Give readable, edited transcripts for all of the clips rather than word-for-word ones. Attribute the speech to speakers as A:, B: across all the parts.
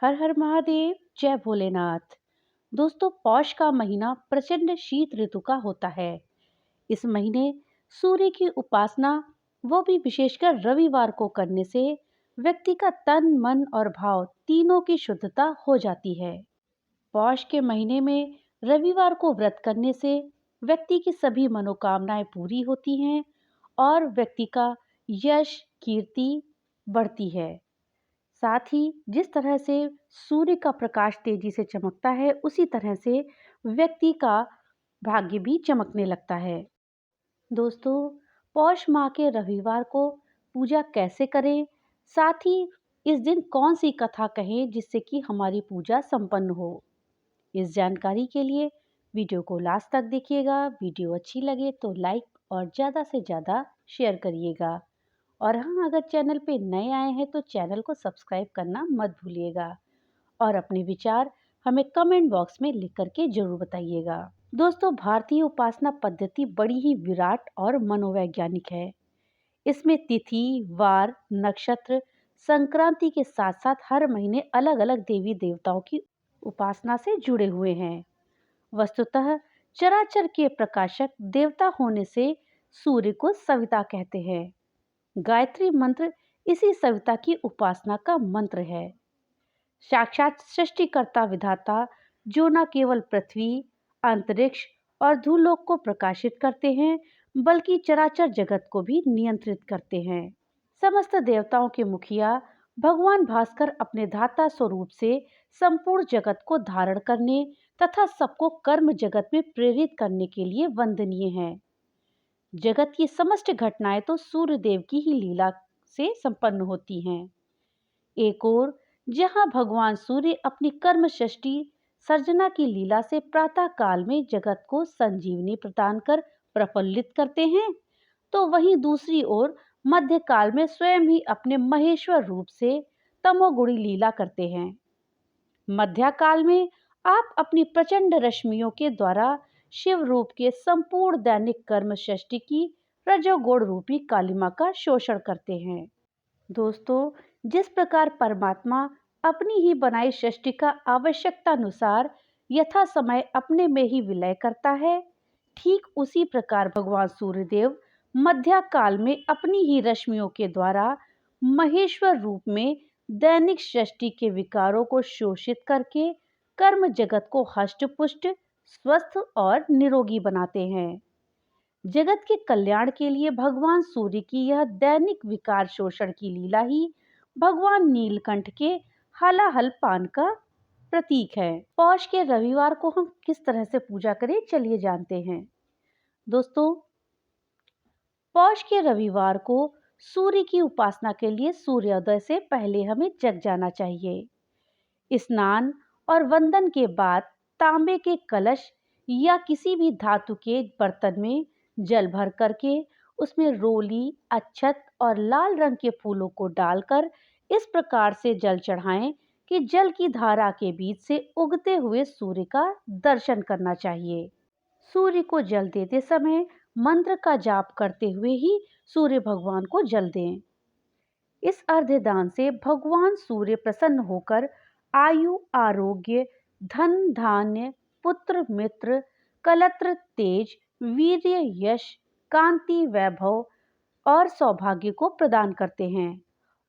A: हर हर महादेव, जय भोलेनाथ। दोस्तों, पौष का महीना प्रचंड शीत ऋतु का होता है। इस महीने सूर्य की उपासना, वो भी विशेषकर रविवार को करने से व्यक्ति का तन मन और भाव तीनों की शुद्धता हो जाती है। पौष के महीने में रविवार को व्रत करने से व्यक्ति की सभी मनोकामनाएं पूरी होती हैं और व्यक्ति का यश कीर्ति बढ़ती है। साथ ही जिस तरह से सूर्य का प्रकाश तेजी से चमकता है, उसी तरह से व्यक्ति का भाग्य भी चमकने लगता है। दोस्तों, पौष माह के रविवार को पूजा कैसे करें, साथ ही इस दिन कौन सी कथा कहें जिससे कि हमारी पूजा संपन्न हो, इस जानकारी के लिए वीडियो को लास्ट तक देखिएगा। वीडियो अच्छी लगे तो लाइक और ज़्यादा से ज़्यादा शेयर करिएगा। और हाँ, अगर चैनल पे नए आए हैं तो चैनल को सब्सक्राइब करना मत भूलिएगा और अपने विचार हमें कमेंट बॉक्स में लिख करके जरूर बताइएगा। दोस्तों, भारतीय उपासना पद्धति बड़ी ही विराट और मनोवैज्ञानिक है। इसमें तिथि, वार, नक्षत्र, संक्रांति के साथ साथ हर महीने अलग अलग देवी देवताओं की उपासना से जुड़े हुए हैं। वस्तुतः चराचर के प्रकाशक देवता होने से सूर्य को सविता कहते हैं। गायत्री मंत्र इसी सविता की उपासना का मंत्र है। साक्षात सृष्टिकर्ता विधाता, जो न केवल पृथ्वी, अंतरिक्ष और धूलोक को प्रकाशित करते हैं, बल्कि चराचर जगत को भी नियंत्रित करते हैं। समस्त देवताओं के मुखिया भगवान भास्कर अपने धाता स्वरूप से संपूर्ण जगत को धारण करने तथा सबको कर्म जगत में प्रेरित करने के लिए वंदनीय हैं। जगत की समस्त घटनाएं तो सूर्य देव की ही लीला से संपन्न होती हैं। एक ओर जहां भगवान सूर्य अपनी कर्म सृष्टि सर्जना की लीला से प्रातः काल में जगत को संजीवनी प्रदान कर प्रफुल्लित करते हैं, तो वहीं दूसरी ओर मध्य काल में स्वयं ही अपने महेश्वर रूप से तमोगुणी लीला करते हैं। मध्य काल में आप अपनी प्रचंड रश्मियों के द्वारा शिव रूप के संपूर्ण दैनिक कर्म सृष्टि की रजोगुण रूपी कालिमा का शोषण करते हैं। दोस्तों, जिस प्रकार परमात्मा अपनी ही बनाई सृष्टि का आवश्यकता अनुसार यथा समय अपने में ही विलय करता है, ठीक उसी प्रकार भगवान सूर्यदेव मध्य काल में अपनी ही रश्मियों के द्वारा महेश्वर रूप में दैनिक सृष्टि के विकारों को शोषित करके कर्म जगत को हष्ट पुष्ट, स्वस्थ और निरोगी बनाते हैं। जगत के कल्याण के लिए भगवान सूर्य की यह दैनिक विकार शोषण की लीला ही भगवान नीलकंठ के हलाहल पान का प्रतीक है। पौष के रविवार को हम किस तरह से पूजा करें, चलिए जानते हैं। दोस्तों, पौष के रविवार को सूर्य की उपासना के लिए सूर्योदय से पहले हमें जग जाना चाहिए। स्नान और वंदन के बाद तांबे के कलश या किसी भी धातु के बर्तन में जल भर करके उसमें रोली, अच्छत और लाल रंग के फूलों को डालकर इस प्रकार से जल चढ़ाएं कि जल की धारा के बीच से उगते हुए सूर्य का दर्शन करना चाहिए। सूर्य को जल देते समय मंत्र का जाप करते हुए ही सूर्य भगवान को जल दें। इस अर्घ्यदान से भगवान सूर्य प्रसन्न होकर आयु, आरोग्य, धन धान्य, पुत्र मित्र, कलत्र तेज, वीर्य, यश, कांति, वैभव और सौभाग्य को प्रदान करते हैं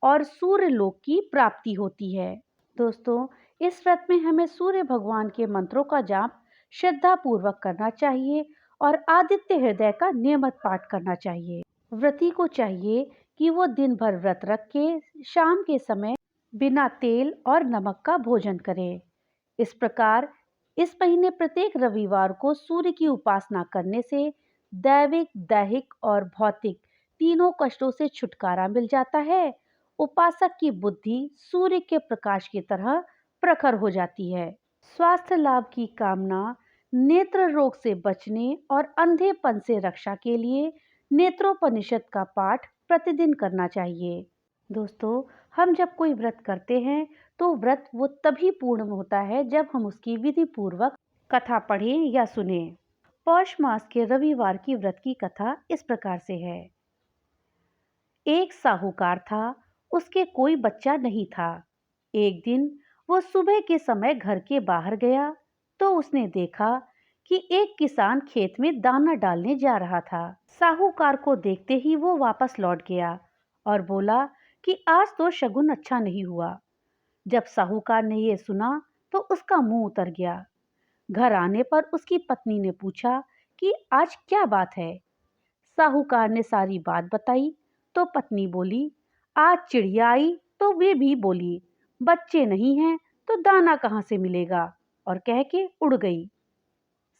A: और सूर्य लोक की प्राप्ति होती है। दोस्तों, इस व्रत में हमें सूर्य भगवान के मंत्रों का जाप श्रद्धा पूर्वक करना चाहिए और आदित्य हृदय का नियमित पाठ करना चाहिए। व्रती को चाहिए कि वो दिन भर व्रत रख के शाम के समय बिना तेल और नमक का भोजन करे। इस प्रकार इस महीने प्रत्येक रविवार को सूर्य की उपासना करने से दैविक, दैहिक और भौतिक तीनों कष्टों से छुटकारा मिल जाता है। उपासक की बुद्धि सूर्य के प्रकाश की तरह प्रखर हो जाती है। स्वास्थ्य लाभ की कामना, नेत्र रोग से बचने और अंधेपन से रक्षा के लिए नेत्रोपनिषद का पाठ प्रतिदिन करना चाहिए। दोस्तों, हम जब कोई व्रत करते हैं तो व्रत वो तभी पूर्ण होता है जब हम उसकी विधि पूर्वक कथा पढ़ें या सुने। पौष मास के रविवार की व्रत की कथा इस प्रकार से है। एक साहूकार था, उसके कोई बच्चा नहीं था। एक दिन वो सुबह के समय घर के बाहर गया तो उसने देखा कि एक किसान खेत में दाना डालने जा रहा था। साहूकार को देखते ही वो वापस लौट गया और बोला कि आज तो शगुन अच्छा नहीं हुआ। जब साहूकार ने ये सुना तो उसका मुंह उतर गया। घर आने पर उसकी पत्नी ने पूछा कि आज क्या बात है। साहूकार ने सारी बात बताई तो पत्नी बोली, आज चिड़िया आई तो वे भी बोली, बच्चे नहीं हैं तो दाना कहाँ से मिलेगा, और कह के उड़ गई।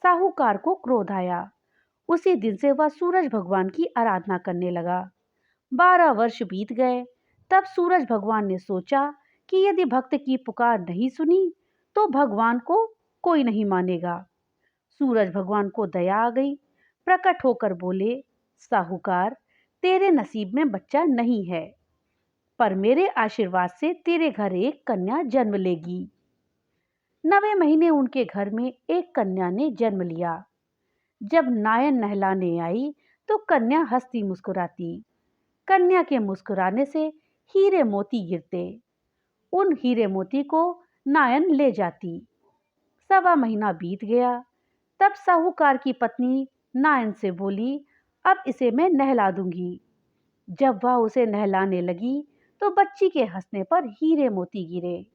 A: साहूकार को क्रोध आया। उसी दिन से वह सूरज भगवान की आराधना करने लगा। 12 वर्ष बीत गए। तब सूरज भगवान ने सोचा कि यदि भक्त की पुकार नहीं सुनी तो भगवान को कोई नहीं मानेगा। सूरज भगवान को दया आ गई। प्रकट होकर बोले, साहूकार, तेरे नसीब में बच्चा नहीं है, पर मेरे आशीर्वाद से तेरे घर एक कन्या जन्म लेगी। 9वें महीने उनके घर में एक कन्या ने जन्म लिया। जब नायन नहलाने आई तो कन्या हंसती मुस्कुराती। कन्या के मुस्कुराने से हीरे मोती गिरते। उन हीरे मोती को नायन ले जाती। 1.25 महीना बीत गया। तब साहूकार की पत्नी नायन से बोली, अब इसे मैं नहला दूंगी। जब वह उसे नहलाने लगी तो बच्ची के हंसने पर हीरे मोती गिरे।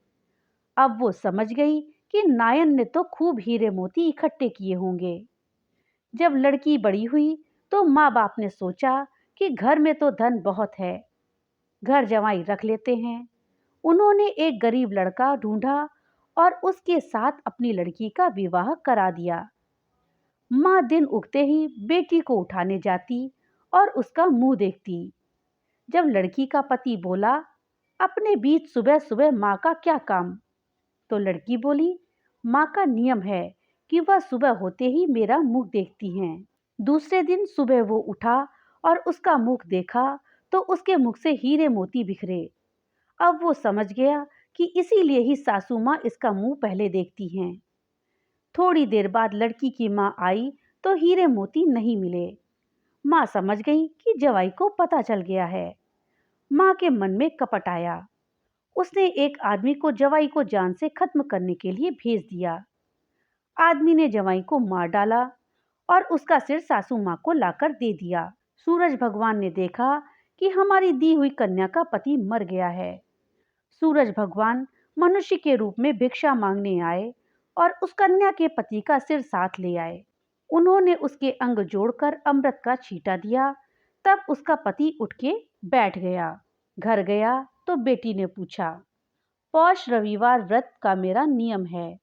A: अब वो समझ गई कि नायन ने तो खूब हीरे मोती इकट्ठे किए होंगे। जब लड़की बड़ी हुई तो माँ बाप ने सोचा कि घर में तो धन बहुत है, घर जमाई रख लेते हैं। उन्होंने एक गरीब लड़का ढूंढा और उसके साथ अपनी लड़की का विवाह करा दिया। माँ दिन उगते ही बेटी को उठाने जाती और उसका मुंह देखती। जब लड़की का पति बोला, अपने बीच सुबह सुबह माँ का क्या काम, तो लड़की बोली, माँ का नियम है कि वह सुबह होते ही मेरा मुंह देखती हैं। दूसरे दिन सुबह वो उठा और उसका मुख देखा तो उसके मुख से हीरे मोती बिखरे। अब वो समझ गया कि इसीलिए ही सासू माँ इसका मुंह पहले देखती हैं। थोड़ी देर बाद लड़की की माँ आई तो हीरे मोती नहीं मिले। माँ समझ गई कि जवाई को पता चल गया है। माँ के मन में कपट आया। उसने एक आदमी को जवाई को जान से खत्म करने के लिए भेज दिया। आदमी ने जवाई को मार डाला और उसका सिर सासू माँ को लाकर दे दिया। सूरज भगवान ने देखा कि हमारी दी हुई कन्या का पति मर गया है। सूरज भगवान मनुष्य के रूप में भिक्षा मांगने आए और उस कन्या के पति का सिर साथ ले आए। उन्होंने उसके अंग जोड़कर अमृत का छींटा दिया। तब उसका पति उठ के बैठ गया। घर गया तो बेटी ने पूछा, पौष रविवार व्रत का मेरा नियम है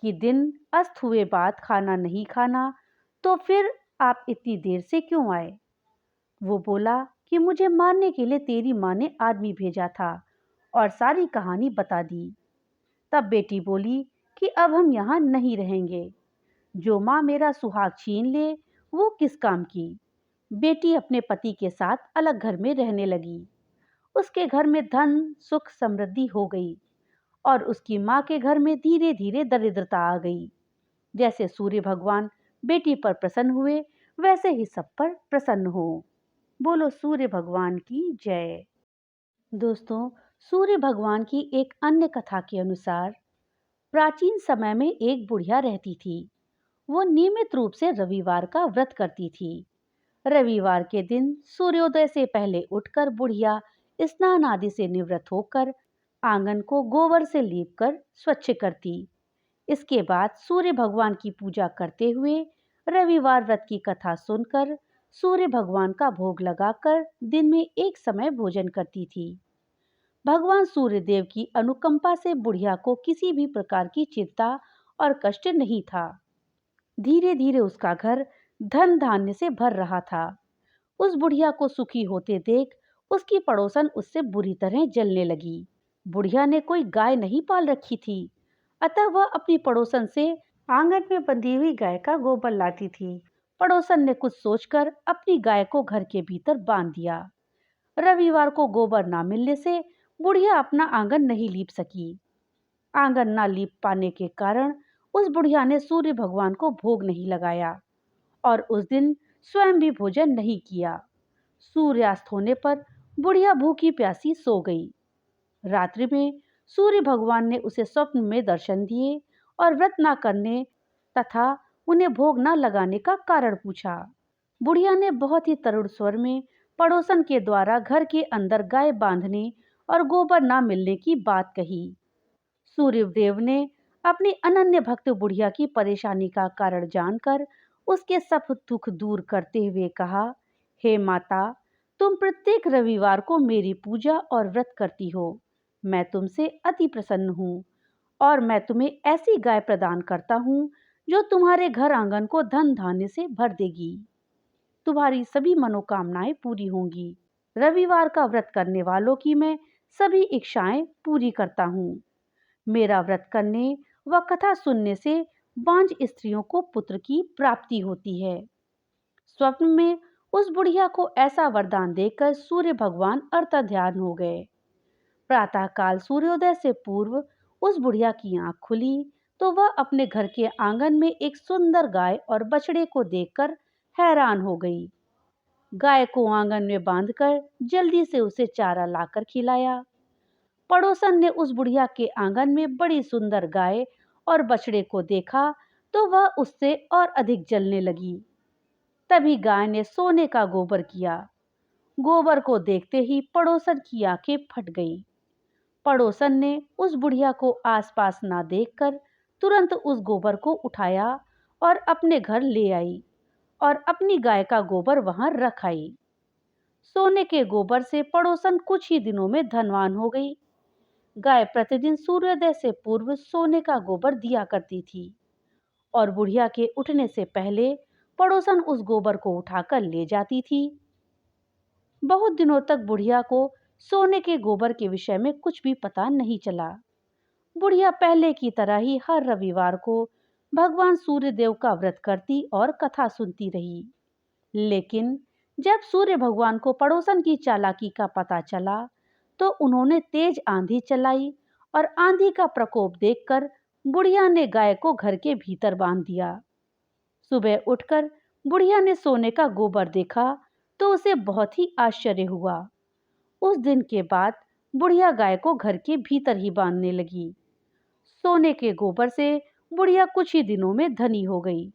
A: कि दिन अस्त हुए बाद खाना नहीं खाना, तो फिर आप इतनी देर से क्यों आए? वो बोला कि मुझे मारने के लिए तेरी माँ ने आदमी भेजा था और सारी कहानी बता दी। तब बेटी बोली कि अब हम यहाँ नहीं रहेंगे। जो माँ मेरा सुहाग छीन ले वो किस काम की। बेटी अपने पति के साथ अलग घर में रहने लगी। उसके घर में धन सुख समृद्धि हो गई और उसकी माँ के घर में धीरे धीरे दरिद्रता आ गई। जैसे सूर्य भगवान बेटी पर प्रसन्न हुए वैसे ही सब पर प्रसन्न हो। बोलो सूर्य भगवान की जय। दोस्तों, सूर्य भगवान की एक अन्य कथा के अनुसार प्राचीन समय में एक बुढ़िया रहती थी। वो नियमित रूप से रविवार का व्रत करती थी। रविवार के दिन सूर्योदय से पहले उठकर बुढ़िया स्नान आदि से निवृत्त होकर आंगन को गोबर से लीपकर स्वच्छ करती। इसके बाद सूर्य भगवान की पूजा करते हुए रविवार व्रत की कथा सुनकर सूर्य भगवान का भोग लगाकर दिन में एक समय भोजन करती थी। भगवान सूर्यदेव की अनुकंपा से बुढ़िया को किसी भी प्रकार की चिंता और कष्ट नहीं था। धीरे धीरे उसका घर धन धान्य से भर रहा था। उस बुढ़िया को सुखी होते देख उसकी पड़ोसन उससे बुरी तरह जलने लगी। बुढ़िया ने कोई गाय नहीं पाल रखी थी, अतः वह अपनी पड़ोसन से आंगन में बंधी हुई गाय का गोबर लाती थी। पड़ोसन ने कुछ सोचकर अपनी गाय को घर के भीतर बांध दिया। रविवार को गोबर ना मिलने से बुढ़िया अपना आंगन नहीं लीप सकी। आंगन ना लीप पाने के कारण उस बुढ़िया ने सूर्य भगवान को भोग नहीं लगाया और उस दिन स्वयं भी भोजन नहीं किया। सूर्यास्त होने पर बुढ़िया भूखी प्यासी सो गई। रात्रि में सूर्य भगवान ने उसे स्वप्न में दर्शन दिए और व्रत न करने तथा उन्हें भोग न लगाने का कारण पूछा। बुढ़िया ने बहुत ही तरुण स्वर में पड़ोसन के द्वारा घर के अंदर गाय बांधने और गोबर न मिलने की बात कही। सूर्यदेव ने अपनी अनन्य भक्त बुढ़िया की परेशानी का कारण जानकर उसके सब दुख दूर करते हुए कहा, हे माता, तुम प्रत्येक रविवार को मेरी पूजा और व्रत करती हो। मैं तुमसे अति प्रसन्न हूँ और मैं तुम्हें ऐसी गाय प्रदान करता हूँ जो तुम्हारे घर आंगन को धन धान्य से भर देगी। तुम्हारी सभी मनोकामनाएं पूरी होंगी। रविवार का व्रत करने वालों की मैं सभी इच्छाएं पूरी करता हूँ। मेरा व्रत करने व कथा सुनने से बांझ स्त्रियों को पुत्र की प्राप्ति होती है। स्वप्न में उस बुढ़िया को ऐसा वरदान देकर सूर्य भगवान अंतर्ध्यान हो गए। प्रातःकाल सूर्योदय से पूर्व उस बुढ़िया की आंख खुली तो वह अपने घर के आंगन में एक सुंदर गाय और बछड़े को देखकर हैरान हो गई। गाय को आंगन में बांधकर जल्दी से उसे चारा लाकर खिलाया। पड़ोसन ने उस बुढ़िया के आंगन में बड़ी सुंदर गाय और बछड़े को देखा तो वह उससे और अधिक जलने लगी। तभी गाय ने सोने का गोबर किया। गोबर को देखते ही पड़ोसन की आंखें फट गईं। पड़ोसन ने उस बुढ़िया को आसपास ना देखकर तुरंत उस गोबर को उठाया और अपने घर ले आई और अपनी गाय का गोबर वहां रख आई। सोने के गोबर से पड़ोसन कुछ ही दिनों में धनवान हो गई। गाय प्रतिदिन सूर्योदय से पूर्व सोने का गोबर दिया करती थी और बुढ़िया के उठने से पहले पड़ोसन उस गोबर को उठाकर ले जाती थी। बहुत दिनों तक बुढ़िया को सोने के गोबर के विषय में कुछ भी पता नहीं चला। बुढ़िया पहले की तरह ही हर रविवार को भगवान सूर्यदेव का व्रत करती और कथा सुनती रही। लेकिन जब सूर्य भगवान को पड़ोसन की चालाकी का पता चला तो उन्होंने तेज आंधी चलाई और आंधी का प्रकोप देखकर बुढ़िया ने गाय को घर के भीतर बांध दिया। सुबह उठकर बुढ़िया ने सोने का गोबर देखा तो उसे बहुत ही आश्चर्य हुआ। उस दिन के बाद बुढ़िया गाय को घर के भीतर ही बांधने लगी। सोने के गोबर से बुढ़िया कुछ ही दिनों में धनी हो गई।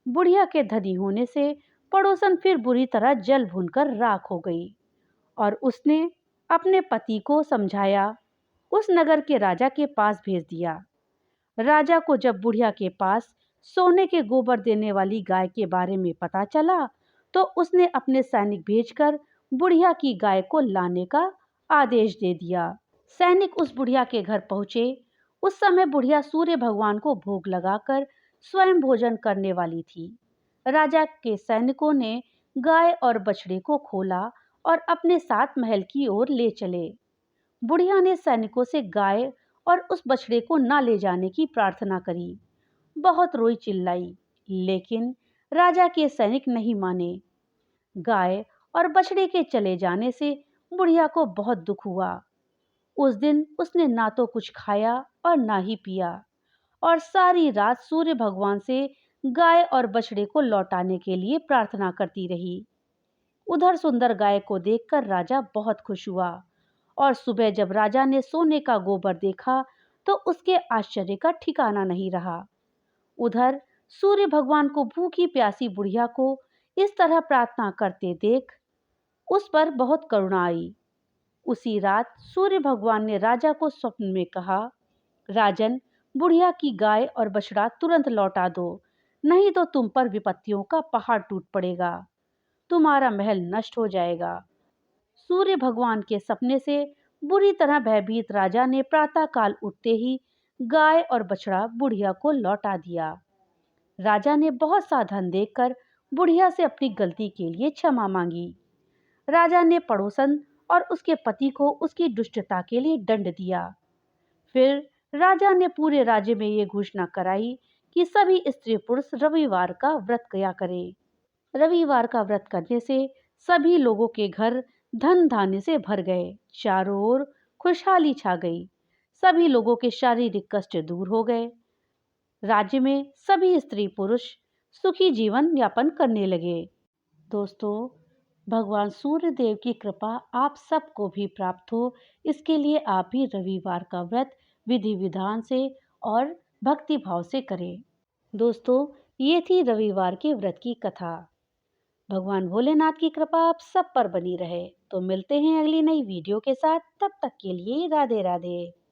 A: बुढ़िया के धनी होने से पड़ोसन फिर बुरी तरह जल भूनकर राख हो गई और उसने अपने पति को समझाया, उस नगर के राजा के पास भेज दिया। राजा को जब बुढ़िया के पास सोने के गोबर देने वाली गाय के बारे में पता चला तो उसने अपने सैनिक भेजकर बुढ़िया की गाय को लाने का आदेश दे दिया। सैनिक उस बुढ़िया के घर पहुंचे। उस समय बुढ़िया सूर्य भगवान को भोग लगाकर स्वयं भोजन करने वाली थी। राजा के सैनिकों ने गाय और बछड़े को खोला और अपने साथ महल की ओर ले चले। बुढ़िया ने सैनिकों से गाय और उस बछड़े को न ले जाने की प्रार्थना करी। बहुत रोई चिल्लाई, लेकिन राजा के सैनिक नहीं माने। गाय और बछड़े के चले जाने से बुढ़िया को बहुत दुख हुआ। उस दिन उसने ना तो कुछ खाया और ना ही पिया और सारी रात सूर्य भगवान से गाय और बछड़े को लौटाने के लिए प्रार्थना करती रही। उधर सुंदर गाय को देखकर राजा बहुत खुश हुआ और सुबह जब राजा ने सोने का गोबर देखा तो उसके आश्चर्य का ठिकाना नहीं रहा। उधर सूर्य भगवान को भूखी प्यासी बुढ़िया को इस तरह प्रार्थना करते देख उस पर बहुत करुणा आई। उसी रात सूर्य भगवान ने राजा को स्वप्न में कहा, राजन, बुढ़िया की गाय और बछड़ा तुरंत लौटा दो, नहीं तो तुम पर विपत्तियों का पहाड़ टूट पड़ेगा, तुम्हारा महल नष्ट हो जाएगा। सूर्य भगवान के सपने से बुरी तरह भयभीत राजा ने प्रातःकाल उठते ही गाय और बछड़ा बुढ़िया को लौटा दिया। राजा ने बहुत सा धन देकर बुढ़िया से अपनी गलती के लिए क्षमा मांगी। राजा ने पड़ोसन और उसके पति को उसकी दुष्टता के लिए दंड दिया। फिर राजा ने पूरे राज्य में ये घोषणा कराई कि सभी स्त्री पुरुष रविवार का व्रत किया करें। रविवार का व्रत करने से सभी लोगों के घर धन धान्य से भर गए। चारों ओर खुशहाली छा गई। सभी लोगों के शारीरिक कष्ट दूर हो गए। राज्य में सभी स्त्री पुरुष सुखी जीवन यापन करने लगे। दोस्तों, भगवान सूर्य देव की कृपा आप सबको भी प्राप्त हो, इसके लिए आप भी रविवार का व्रत विधि विधान से और भक्ति भाव से करें। दोस्तों, ये थी रविवार के व्रत की कथा। भगवान भोलेनाथ की कृपा आप सब पर बनी रहे। तो मिलते हैं अगली नई वीडियो के साथ, तब तक के लिए राधे राधे।